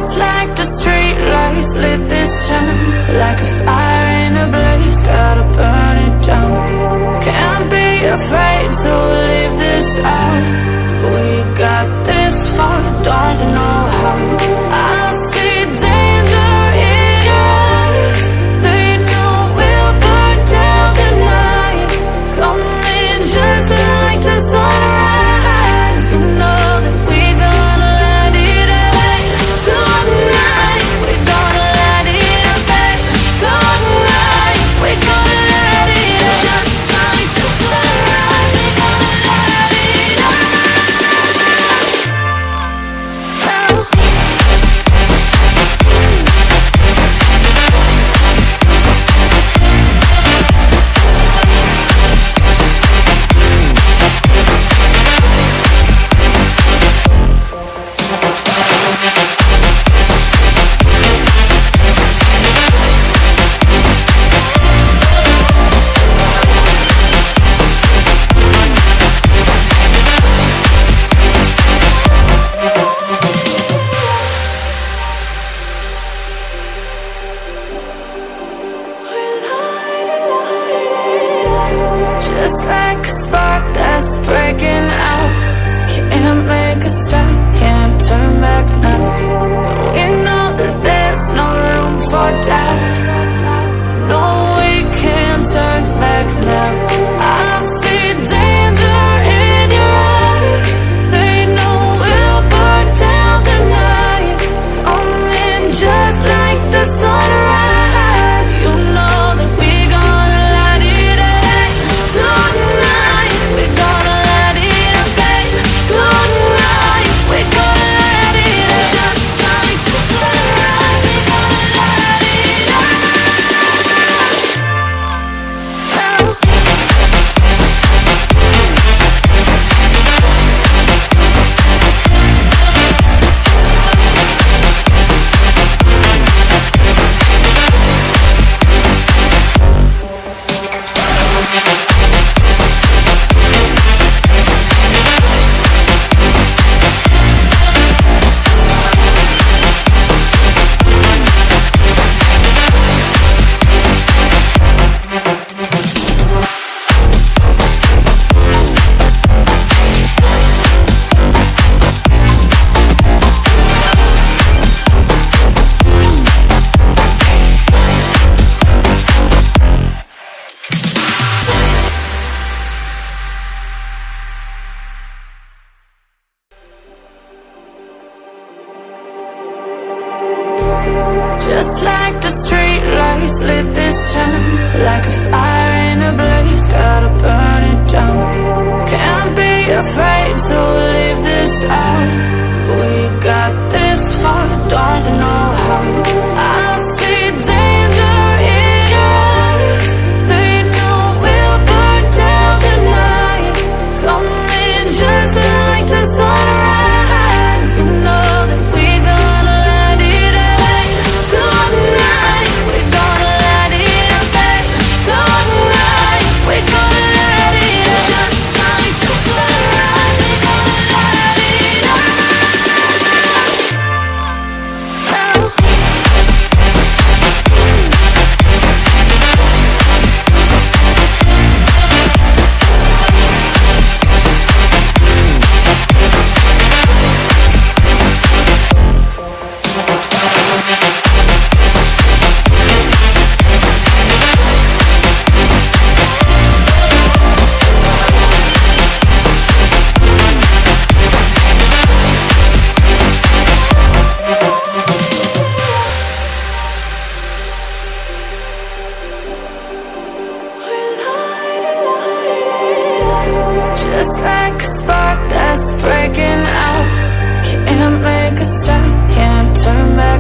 Just like the street lights lit this town, like a fire in a blaze, gotta burn it down. Can't be afraid to leave this out. We got this far, don't know how. I see danger in your eyes. They know we'll burn down the night. Coming just like the sunrise. You know that we're gonna let it away. Tonight, we're gonna let it away. Tonight, we're gonna let it away. Just like the sunrise, we're gonna let it away. Just like a spark that's breaking out. Can't make a stop, can't turn back now. We know that there's no room for doubt. No, we can't turn back now. I see danger in your eyes. They know we'll burn down the night. Coming just like the sunrise. You know that we're gonna let it away. Tonight, we're gonna let it away. Tonight, we're gonna let it away. Just like the sunrise, we're gonna let it away. Just like the street lights lit this town, like a fire in a blaze, gotta burn it down. Can't be afraid to leave this out. We got this far, don't know how. I see danger in your eyes. They know we'll burn down the night. Coming just like the sunrise. You know that we're gonna let it away. Tonight, we're gonna let it away. Tonight, we're gonna let it away. Just like the sunrise, we're gonna let it away. Just like a spark that's breaking out. Can't make a stop, can't turn back.